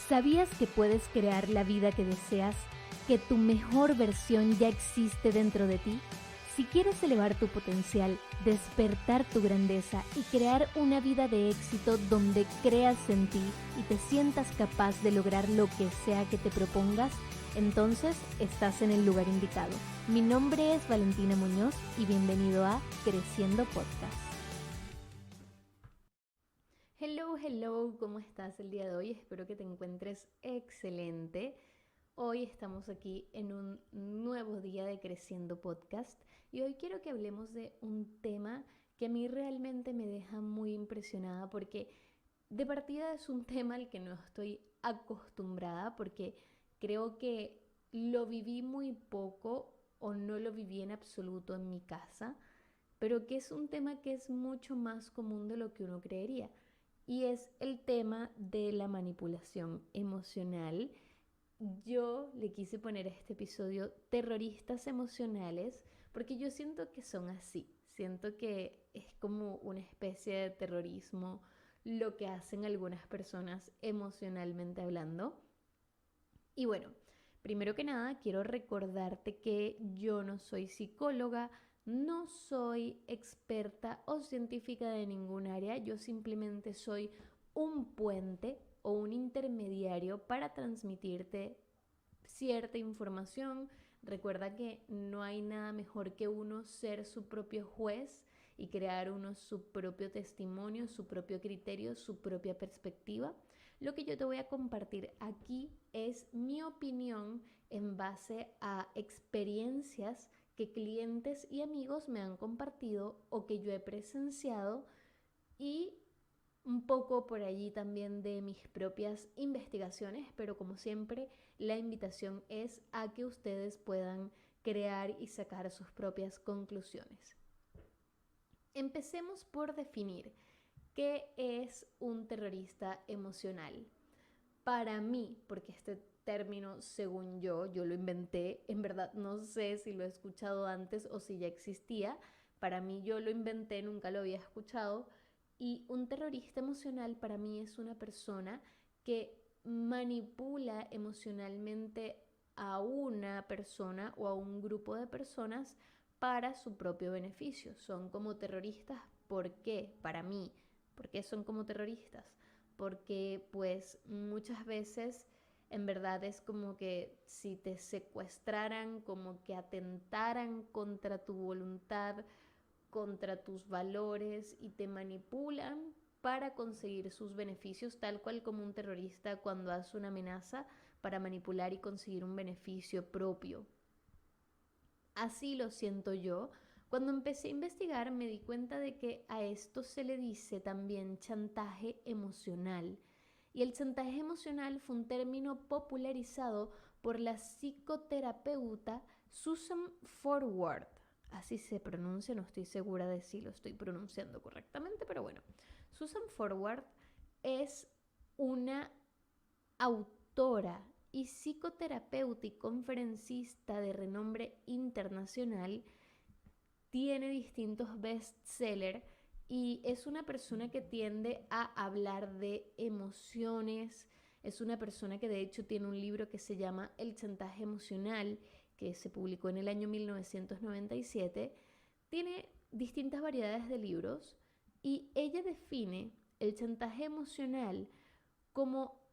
¿Sabías que puedes crear la vida que deseas? ¿Que tu mejor versión ya existe dentro de ti? Si quieres elevar tu potencial, despertar tu grandeza y crear una vida de éxito donde creas en ti y te sientas capaz de lograr lo que sea que te propongas, entonces estás en el lugar indicado. Mi nombre es Valentina Muñoz y bienvenido a Creciendo Podcast. Hello, ¿cómo estás el día de hoy? Espero que te encuentres excelente. Hoy estamos aquí en un nuevo día de Creciendo Podcast y hoy quiero que hablemos de un tema que a mí realmente me deja muy impresionada porque de partida es un tema al que no estoy acostumbrada porque creo que lo viví muy poco o no lo viví en absoluto en mi casa, pero que es un tema que es mucho más común de lo que uno creería. Y es el tema de la manipulación emocional. Yo le quise poner a este episodio terroristas emocionales porque yo siento que son así. Siento que es como una especie de terrorismo lo que hacen algunas personas emocionalmente hablando. Y bueno, primero que nada quiero recordarte que yo no soy psicóloga, no soy experta o científica de ningún área, yo simplemente soy un puente o un intermediario para transmitirte cierta información. Recuerda que no hay nada mejor que uno ser su propio juez y crear uno su propio testimonio, su propio criterio, su propia perspectiva. Lo que yo te voy a compartir aquí es mi opinión en base a experiencias que clientes y amigos me han compartido o que yo he presenciado y un poco por allí también de mis propias investigaciones, pero como siempre la invitación es a que ustedes puedan crear y sacar sus propias conclusiones. Empecemos por definir qué es un terrorista emocional. Para mí, porque este término, según yo lo inventé, en verdad no sé si lo he escuchado antes o si ya existía, para mí yo lo inventé, nunca lo había escuchado, y un terrorista emocional para mí es una persona que manipula emocionalmente a una persona o a un grupo de personas para su propio beneficio. Son como terroristas, ¿por qué? Para mí, ¿por qué son como terroristas? Porque pues muchas veces en verdad es como que si te secuestraran, como que atentaran contra tu voluntad, contra tus valores y te manipulan para conseguir sus beneficios, tal cual como un terrorista cuando hace una amenaza para manipular y conseguir un beneficio propio. Así lo siento yo. Cuando empecé a investigar me di cuenta de que a esto se le dice también chantaje emocional. Y el chantaje emocional fue un término popularizado por la psicoterapeuta Susan Forward. Así se pronuncia, no estoy segura de si lo estoy pronunciando correctamente, pero bueno. Susan Forward es una autora y psicoterapeuta y conferencista de renombre internacional, tiene distintos bestsellers y es una persona que tiende a hablar de emociones, es una persona que de hecho tiene un libro que se llama El chantaje emocional, que se publicó en el año 1997, tiene distintas variedades de libros y ella define el chantaje emocional como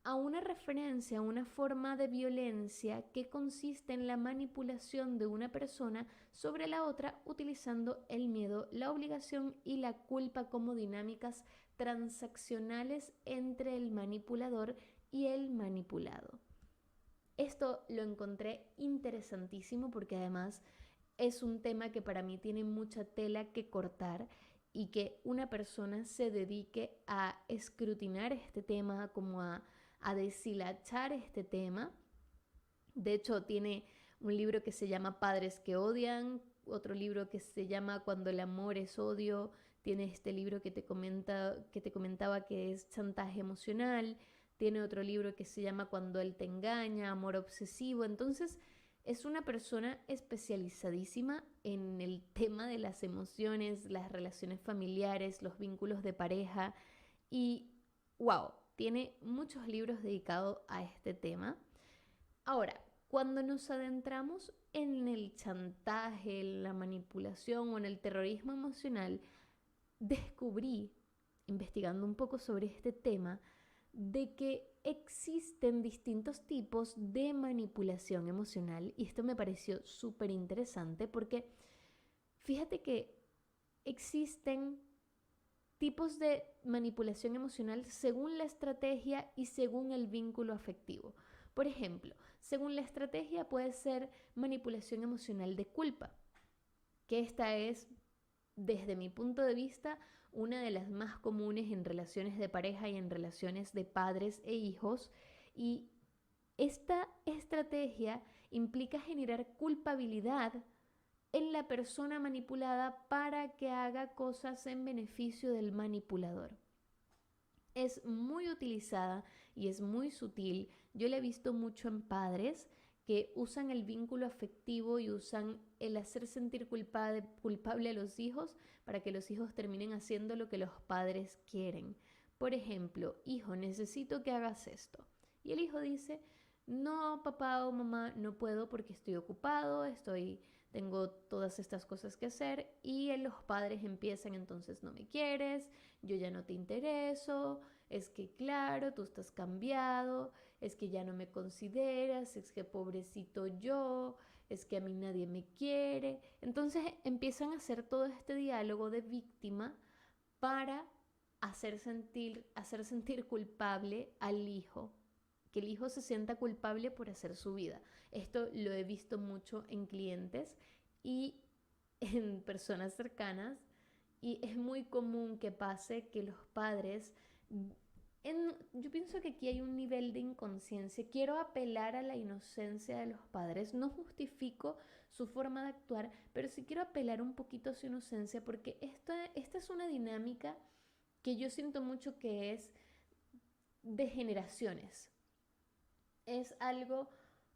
a una referencia a una forma de violencia que consiste en la manipulación de una persona sobre la otra utilizando el miedo, la obligación y la culpa como dinámicas transaccionales entre el manipulador y el manipulado. Esto lo encontré interesantísimo porque además es un tema que para mí tiene mucha tela que cortar y que una persona se dedique a escrutinar este tema, como a deshilachar este tema. De hecho, tiene un libro que se llama Padres que odian, otro libro que se llama Cuando el amor es odio, tiene este libro que te comentaba que es chantaje emocional, tiene otro libro que se llama Cuando él te engaña, amor obsesivo. Entonces, es una persona especializadísima en el tema de las emociones, las relaciones familiares, los vínculos de pareja y wow, tiene muchos libros dedicados a este tema. Ahora, cuando nos adentramos en el chantaje, en la manipulación o en el terrorismo emocional, descubrí, investigando un poco sobre este tema, de que existen distintos tipos de manipulación emocional y esto me pareció súper interesante porque fíjate que existen tipos de manipulación emocional según la estrategia y según el vínculo afectivo. Por ejemplo, según la estrategia puede ser manipulación emocional de culpa, que esta es, desde mi punto de vista, una de las más comunes en relaciones de pareja y en relaciones de padres e hijos. Y esta estrategia implica generar culpabilidad en la persona manipulada para que haga cosas en beneficio del manipulador. Es muy utilizada y es muy sutil. Yo la he visto mucho en padres que usan el vínculo afectivo y usan el hacer sentir culpable a los hijos para que los hijos terminen haciendo lo que los padres quieren. Por ejemplo, hijo, necesito que hagas esto. Y el hijo dice, no, papá o mamá, no puedo porque estoy ocupado, tengo todas estas cosas que hacer. Y los padres empiezan, entonces no me quieres, yo ya no te intereso, es que claro, tú estás cambiado, es que ya no me consideras, es que pobrecito yo, es que a mí nadie me quiere. Entonces empiezan a hacer todo este diálogo de víctima para hacer sentir culpable al hijo, que el hijo se sienta culpable por hacer su vida. Esto lo he visto mucho en clientes y en personas cercanas y es muy común que pase que los padres, yo pienso que aquí hay un nivel de inconsciencia. Quiero apelar a la inocencia de los padres. No justifico su forma de actuar, pero sí quiero apelar un poquito a su inocencia porque esta es una dinámica que yo siento mucho que es de generaciones. Es algo,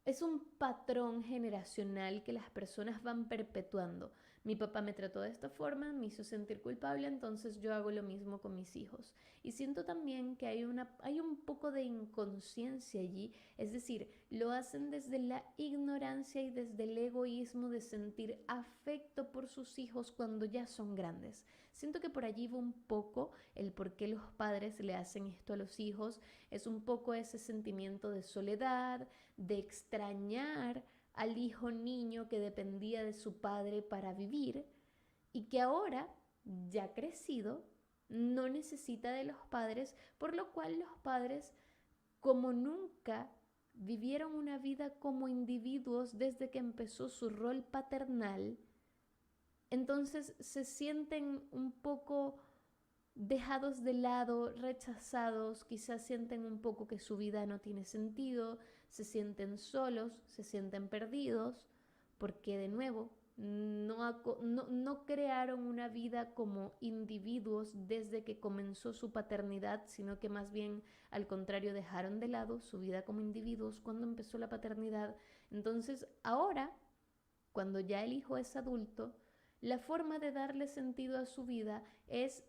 es un patrón generacional que las personas van perpetuando. Mi papá me trató de esta forma, me hizo sentir culpable, entonces yo hago lo mismo con mis hijos. Y siento también que hay un poco de inconsciencia allí, es decir, lo hacen desde la ignorancia y desde el egoísmo de sentir afecto por sus hijos cuando ya son grandes. Siento que por allí va un poco el por qué los padres le hacen esto a los hijos, es un poco ese sentimiento de soledad, de extrañar al hijo niño que dependía de su padre para vivir y que ahora, ya crecido, no necesita de los padres, por lo cual los padres, como nunca vivieron una vida como individuos desde que empezó su rol paternal, entonces se sienten un poco dejados de lado, rechazados, quizás sienten un poco que su vida no tiene sentido, se sienten solos, se sienten perdidos, porque de nuevo no crearon una vida como individuos desde que comenzó su paternidad, sino que más bien al contrario dejaron de lado su vida como individuos cuando empezó la paternidad. Entonces ahora, cuando ya el hijo es adulto, la forma de darle sentido a su vida es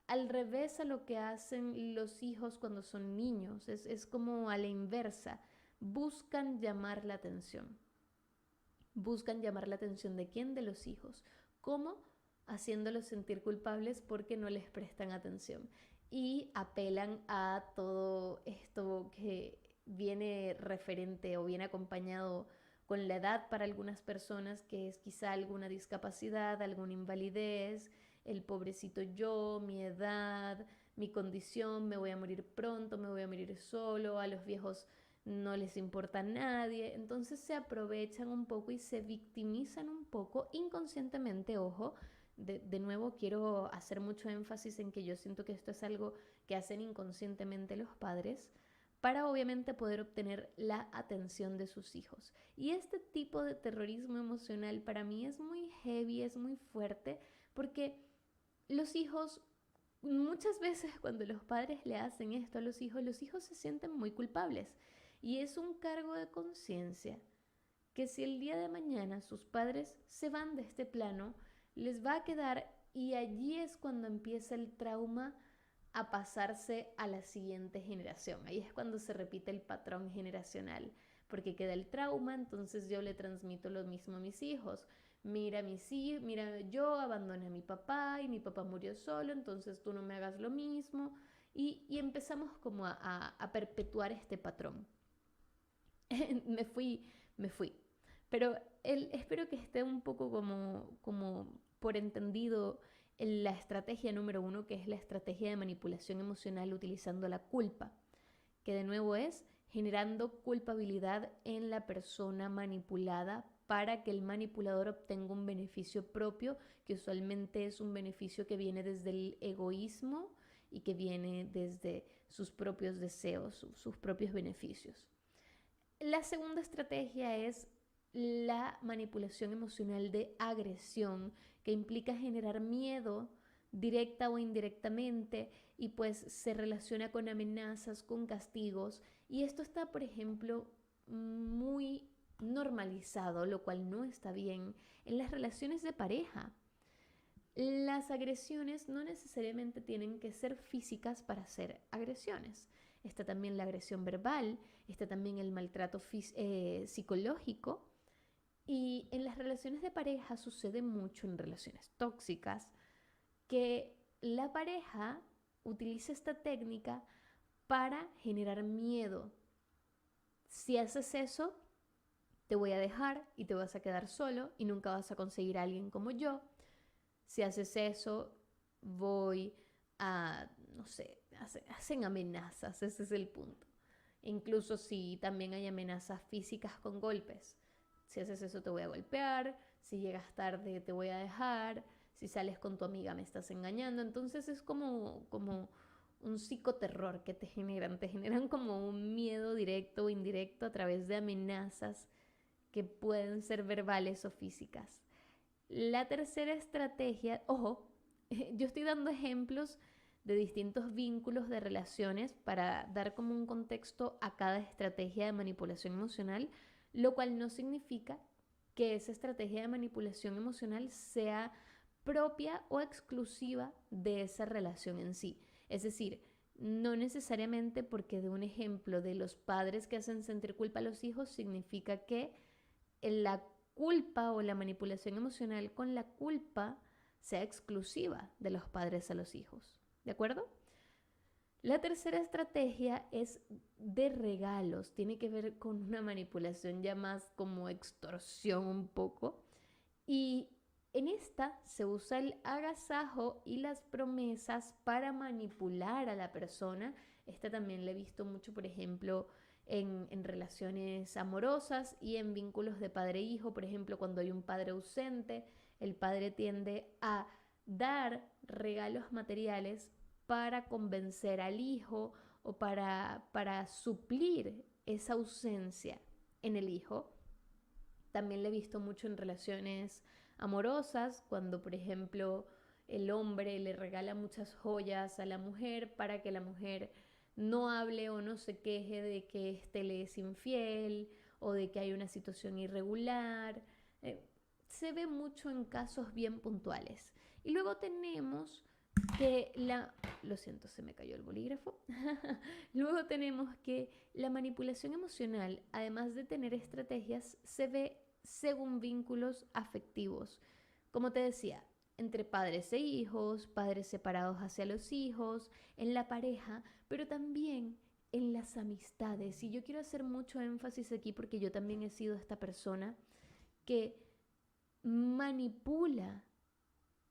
al revés a lo que hacen los hijos cuando son niños, es como a la inversa, buscan llamar la atención. Buscan llamar la atención de quién, de los hijos. ¿Cómo? Haciéndolos sentir culpables porque no les prestan atención. Y apelan a todo esto que viene referente o viene acompañado con la edad para algunas personas, que es quizá alguna discapacidad, alguna invalidez, el pobrecito yo, mi edad, mi condición, me voy a morir pronto, me voy a morir solo, a los viejos no les importa a nadie, entonces se aprovechan un poco y se victimizan un poco inconscientemente, ojo, de nuevo quiero hacer mucho énfasis en que yo siento que esto es algo que hacen inconscientemente los padres para obviamente poder obtener la atención de sus hijos. Y este tipo de terrorismo emocional para mí es muy heavy, es muy fuerte, porque los hijos, muchas veces cuando los padres le hacen esto a los hijos se sienten muy culpables. Y es un cargo de conciencia que si el día de mañana sus padres se van de este plano, les va a quedar y allí es cuando empieza el trauma a pasarse a la siguiente generación. Ahí es cuando se repite el patrón generacional, porque queda el trauma, entonces yo le transmito lo mismo a mis hijos. Mira, mira, yo abandoné a mi papá y mi papá murió solo, entonces tú no me hagas lo mismo. Y empezamos como a perpetuar este patrón. me fui. Pero espero que esté un poco como por entendido la estrategia número 1, que es la estrategia de manipulación emocional utilizando la culpa, que de nuevo es generando culpabilidad en la persona manipulada para que el manipulador obtenga un beneficio propio, que usualmente es un beneficio que viene desde el egoísmo y que viene desde sus propios deseos, sus propios beneficios. La segunda estrategia es la manipulación emocional de agresión, que implica generar miedo directa o indirectamente y pues se relaciona con amenazas, con castigos, y esto está, por ejemplo, muy normalizado, lo cual no está bien en las relaciones de pareja. Las agresiones no necesariamente tienen que ser físicas para ser agresiones. Está también la agresión verbal, está también el maltrato psicológico. Y en las relaciones de pareja sucede mucho, en relaciones tóxicas, que la pareja utiliza esta técnica para generar miedo. Si haces eso, te voy a dejar y te vas a quedar solo y nunca vas a conseguir a alguien como yo. Si haces eso, voy a, no sé, hacen amenazas, ese es el punto. Incluso si también hay amenazas físicas con golpes. Si haces eso te voy a golpear, si llegas tarde te voy a dejar, si sales con tu amiga me estás engañando. Entonces es como un psicoterror que te generan como un miedo directo o indirecto a través de amenazas que pueden ser verbales o físicas. La tercera estrategia, ojo, yo estoy dando ejemplos de distintos vínculos de relaciones para dar como un contexto a cada estrategia de manipulación emocional, lo cual no significa que esa estrategia de manipulación emocional sea propia o exclusiva de esa relación en sí. Es decir, no necesariamente porque de un ejemplo de los padres que hacen sentir culpa a los hijos significa que la culpa o la manipulación emocional con la culpa sea exclusiva de los padres a los hijos. ¿De acuerdo? La tercera estrategia es de regalos. Tiene que ver con una manipulación ya más como extorsión un poco. Y en esta se usa el agasajo y las promesas para manipular a la persona. Esta también la he visto mucho, por ejemplo, en relaciones amorosas y en vínculos de padre-hijo. Por ejemplo, cuando hay un padre ausente, el padre tiende a dar regalos materiales para convencer al hijo o para suplir esa ausencia en el hijo. También lo he visto mucho en relaciones amorosas, cuando por ejemplo el hombre le regala muchas joyas a la mujer para que la mujer no hable o no se queje de que éste le es infiel o de que hay una situación irregular. Se ve mucho en casos bien puntuales. Y luego tenemos que Lo siento, se me cayó el bolígrafo. Luego tenemos que la manipulación emocional, además de tener estrategias, se ve según vínculos afectivos. Como te decía, entre padres e hijos, padres separados hacia los hijos, en la pareja, pero también en las amistades. Y yo quiero hacer mucho énfasis aquí porque yo también he sido esta persona que manipula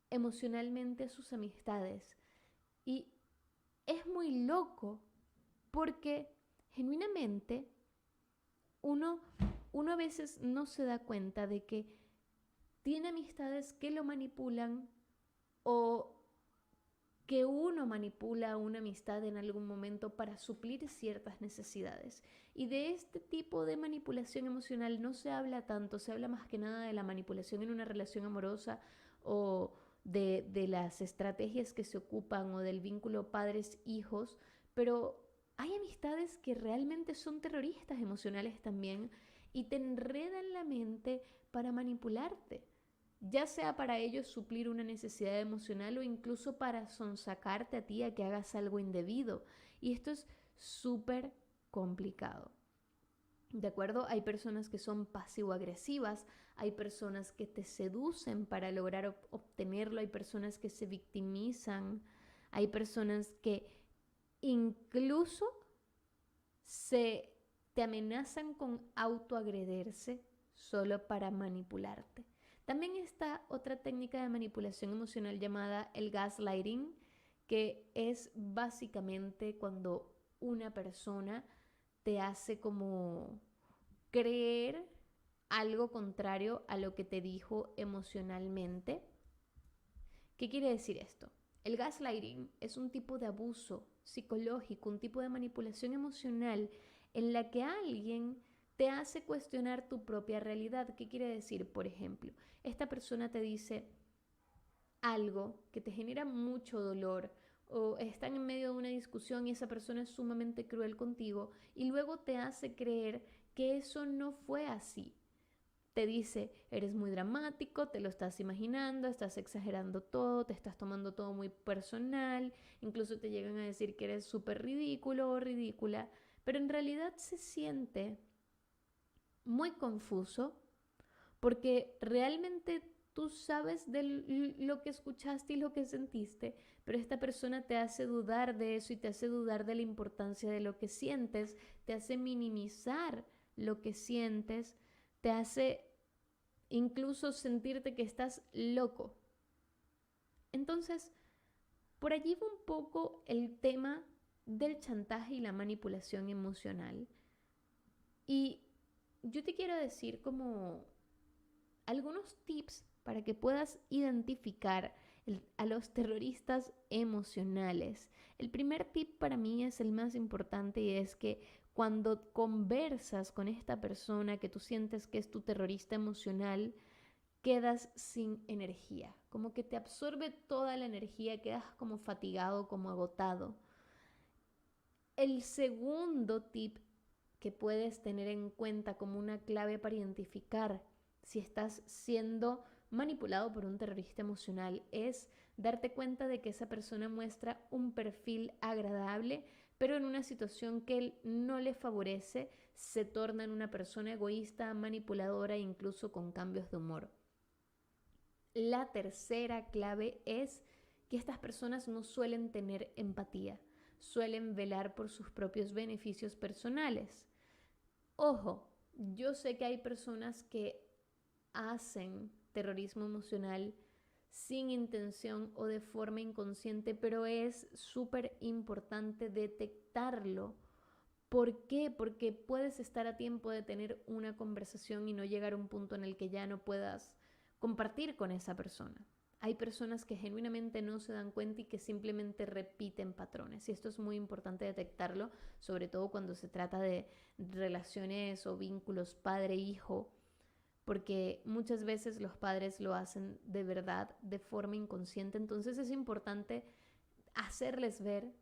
emocionalmente a sus amistades. Y es muy loco porque genuinamente uno a veces no se da cuenta de que tiene amistades que lo manipulan o que uno manipula a una amistad en algún momento para suplir ciertas necesidades. Y de este tipo de manipulación emocional no se habla tanto, se habla más que nada de la manipulación en una relación amorosa o de las estrategias que se ocupan o del vínculo padres-hijos, pero hay amistades que realmente son terroristas emocionales también y te enredan la mente para manipularte. ya sea para ellos suplir una necesidad emocional o incluso para sonsacarte a ti a que hagas algo indebido. Y esto es súper complicado. ¿De acuerdo? Hay personas que son pasivo-agresivas, hay personas que te seducen para lograr obtenerlo, hay personas que se victimizan, hay personas que incluso te amenazan con autoagredirse solo para manipularte. También está otra técnica de manipulación emocional llamada el gaslighting, que es básicamente cuando una persona te hace como creer algo contrario a lo que te dijo emocionalmente. ¿Qué quiere decir esto? El gaslighting es un tipo de abuso psicológico, un tipo de manipulación emocional en la que alguien te hace cuestionar tu propia realidad. ¿Qué quiere decir? Por ejemplo, esta persona te dice algo que te genera mucho dolor o están en medio de una discusión y esa persona es sumamente cruel contigo y luego te hace creer que eso no fue así. Te dice, eres muy dramático, te lo estás imaginando, estás exagerando todo, te estás tomando todo muy personal, incluso te llegan a decir que eres súper ridículo o ridícula, pero en realidad se siente muy confuso porque realmente tú sabes de lo que escuchaste y lo que sentiste, pero esta persona te hace dudar de eso y te hace dudar de la importancia de lo que sientes, te hace minimizar lo que sientes, te hace incluso sentirte que estás loco. Entonces, por allí va un poco el tema del chantaje y la manipulación emocional. Y yo te quiero decir como algunos tips para que puedas identificar a los terroristas emocionales. El primer tip para mí es el más importante y es que cuando conversas con esta persona que tú sientes que es tu terrorista emocional, quedas sin energía, como que te absorbe toda la energía, quedas como fatigado, como agotado. El segundo tip que puedes tener en cuenta como una clave para identificar si estás siendo manipulado por un terrorista emocional es darte cuenta de que esa persona muestra un perfil agradable, pero en una situación que él no le favorece, se torna en una persona egoísta, manipuladora e incluso con cambios de humor. La tercera clave es que estas personas no suelen tener empatía, suelen velar por sus propios beneficios personales. Ojo, yo sé que hay personas que hacen terrorismo emocional sin intención o de forma inconsciente, pero es súper importante detectarlo. ¿Por qué? Porque puedes estar a tiempo de tener una conversación y no llegar a un punto en el que ya no puedas compartir con esa persona. Hay personas que genuinamente no se dan cuenta y que simplemente repiten patrones. Y esto es muy importante detectarlo, sobre todo cuando se trata de relaciones o vínculos padre-hijo, porque muchas veces los padres lo hacen de verdad, de forma inconsciente. Entonces es importante hacerles ver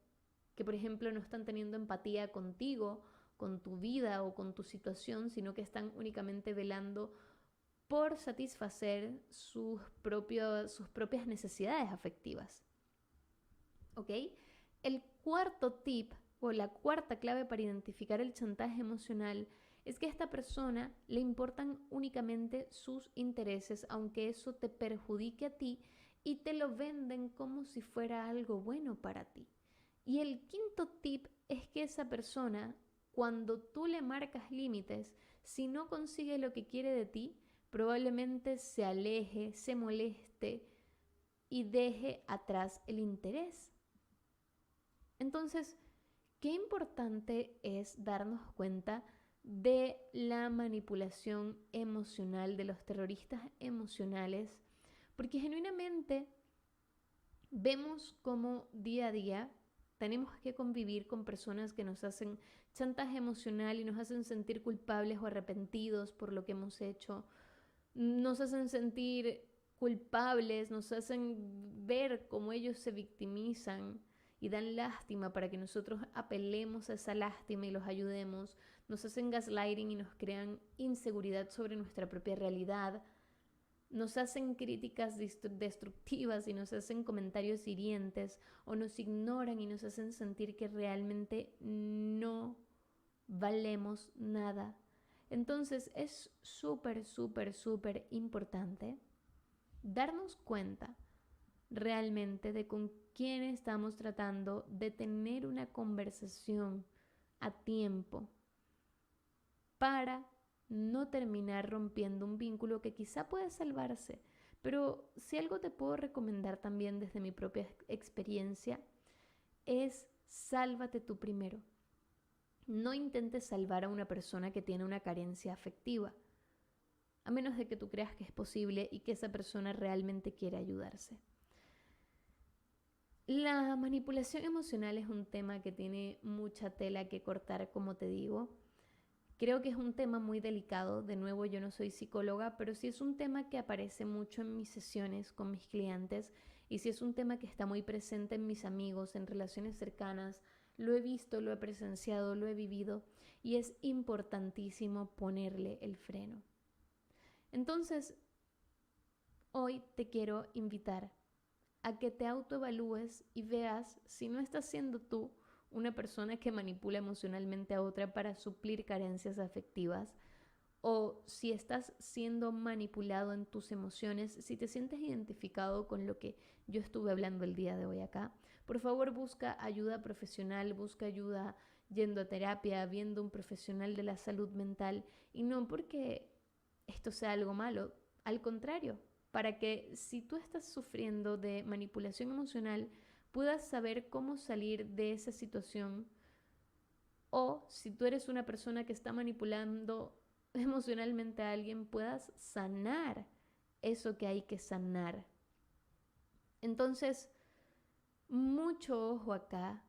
que, por ejemplo, no están teniendo empatía contigo, con tu vida o con tu situación, sino que están únicamente velando por satisfacer sus propias necesidades afectivas. ¿Ok? El cuarto tip o la cuarta clave para identificar el chantaje emocional es que a esta persona le importan únicamente sus intereses, aunque eso te perjudique a ti, y te lo venden como si fuera algo bueno para ti. Y el quinto tip es que esa persona, cuando tú le marcas límites, si no consigue lo que quiere de ti, probablemente se aleje, se moleste y deje atrás el interés. Entonces, qué importante es darnos cuenta de la manipulación emocional, de los terroristas emocionales, porque genuinamente vemos cómo día a día tenemos que convivir con personas que nos hacen chantaje emocional y nos hacen sentir culpables o arrepentidos por lo que hemos hecho, nos hacen sentir culpables, nos hacen ver cómo ellos se victimizan y dan lástima para que nosotros apelemos a esa lástima y los ayudemos, nos hacen gaslighting y nos crean inseguridad sobre nuestra propia realidad, nos hacen críticas destructivas y nos hacen comentarios hirientes o nos ignoran y nos hacen sentir que realmente no valemos nada. Entonces es súper, súper, súper importante darnos cuenta realmente de con quién estamos tratando de tener una conversación a tiempo para no terminar rompiendo un vínculo que quizá puede salvarse. Pero si algo te puedo recomendar también desde mi propia experiencia es sálvate tú primero. No intentes salvar a una persona que tiene una carencia afectiva, a menos de que tú creas que es posible y que esa persona realmente quiere ayudarse. La manipulación emocional es un tema que tiene mucha tela que cortar, como te digo. Creo que es un tema muy delicado. De nuevo, yo no soy psicóloga, pero sí es un tema que aparece mucho en mis sesiones con mis clientes y sí es un tema que está muy presente en mis amigos, en relaciones cercanas. Lo he visto, lo he presenciado, lo he vivido y es importantísimo ponerle el freno. Entonces, hoy te quiero invitar a que te autoevalúes y veas si no estás siendo tú una persona que manipula emocionalmente a otra para suplir carencias afectivas o si estás siendo manipulado en tus emociones, si te sientes identificado con lo que yo estuve hablando el día de hoy acá. Por favor, busca ayuda profesional, busca ayuda yendo a terapia, viendo un profesional de la salud mental y no porque esto sea algo malo, al contrario, para que si tú estás sufriendo de manipulación emocional, puedas saber cómo salir de esa situación o si tú eres una persona que está manipulando emocionalmente a alguien, puedas sanar eso que hay que sanar. Entonces, mucho ojo acá.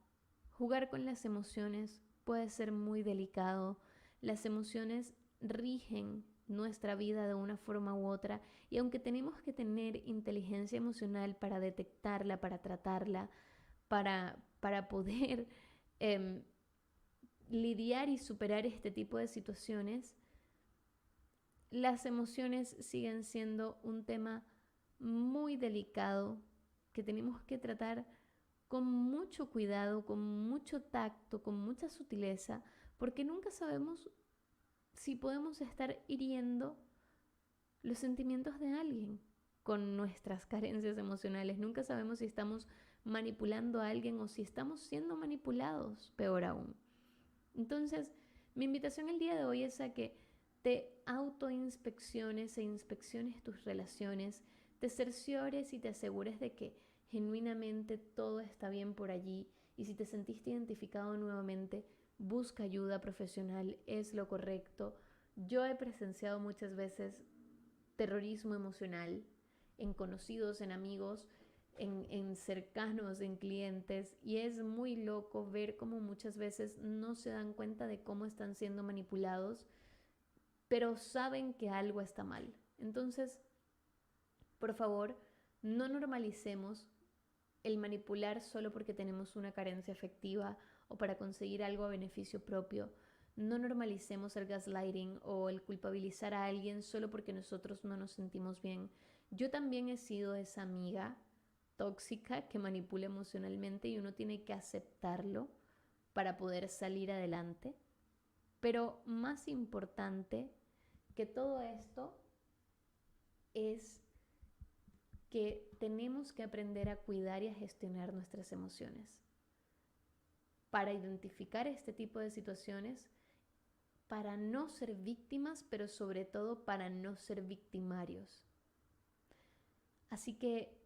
Jugar con las emociones puede ser muy delicado. Las emociones rigen nuestra vida de una forma u otra y aunque tenemos que tener inteligencia emocional para detectarla, para tratarla, para poder lidiar y superar este tipo de situaciones, las emociones siguen siendo un tema muy delicado que tenemos que tratar con mucho cuidado, con mucho tacto, con mucha sutileza, porque nunca sabemos si podemos estar hiriendo los sentimientos de alguien con nuestras carencias emocionales. Nunca sabemos si estamos manipulando a alguien o si estamos siendo manipulados, peor aún. Entonces, mi invitación el día de hoy es a que te autoinspecciones e inspecciones tus relaciones, te cerciores y te asegures de que genuinamente todo está bien por allí y si te sentiste identificado nuevamente, busca ayuda profesional, es lo correcto. Yo he presenciado muchas veces terrorismo emocional en conocidos, en amigos, en cercanos, en clientes, y es muy loco ver cómo muchas veces no se dan cuenta de cómo están siendo manipulados, pero saben que algo está mal. Entonces, por favor, no normalicemos el manipular solo porque tenemos una carencia afectiva o para conseguir algo a beneficio propio. No normalicemos el gaslighting o el culpabilizar a alguien solo porque nosotros no nos sentimos bien. Yo también he sido esa amiga tóxica que manipula emocionalmente y uno tiene que aceptarlo para poder salir adelante. Pero más importante que todo esto es que tenemos que aprender a cuidar y a gestionar nuestras emociones para identificar este tipo de situaciones, para no ser víctimas, pero sobre todo para no ser victimarios. Así que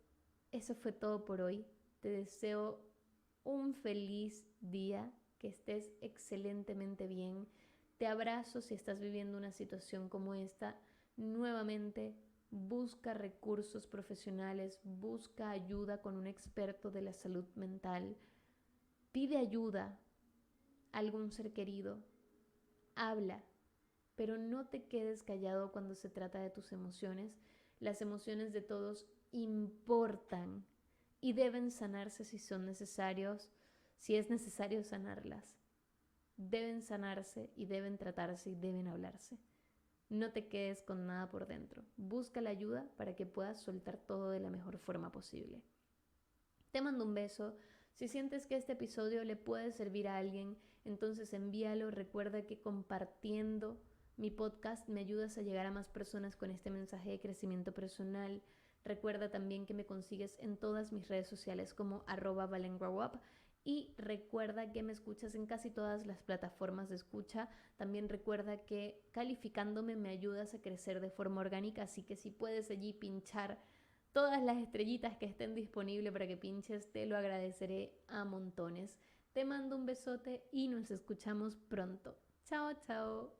eso fue todo por hoy. Te deseo un feliz día, que estés excelentemente bien. Te abrazo si estás viviendo una situación como esta. Nuevamente, busca recursos profesionales, busca ayuda con un experto de la salud mental. Pide ayuda a algún ser querido. Habla, pero no te quedes callado cuando se trata de tus emociones. Las emociones de todos importan y deben sanarse si son necesarios, si es necesario sanarlas. Deben sanarse y deben tratarse y deben hablarse. no te quedes con nada por dentro. Busca la ayuda para que puedas soltar todo de la mejor forma posible. Te mando un beso. Si sientes que este episodio le puede servir a alguien, entonces envíalo. Recuerda que compartiendo mi podcast me ayudas a llegar a más personas con este mensaje de crecimiento personal. Recuerda también que me consigues en todas mis redes sociales como @valengrowup. Y recuerda que me escuchas en casi todas las plataformas de escucha. También recuerda que calificándome me ayudas a crecer de forma orgánica, así que si puedes allí pinchar todas las estrellitas que estén disponibles para que pinches, te lo agradeceré a montones. Te mando un besote y nos escuchamos pronto. Chao, chao.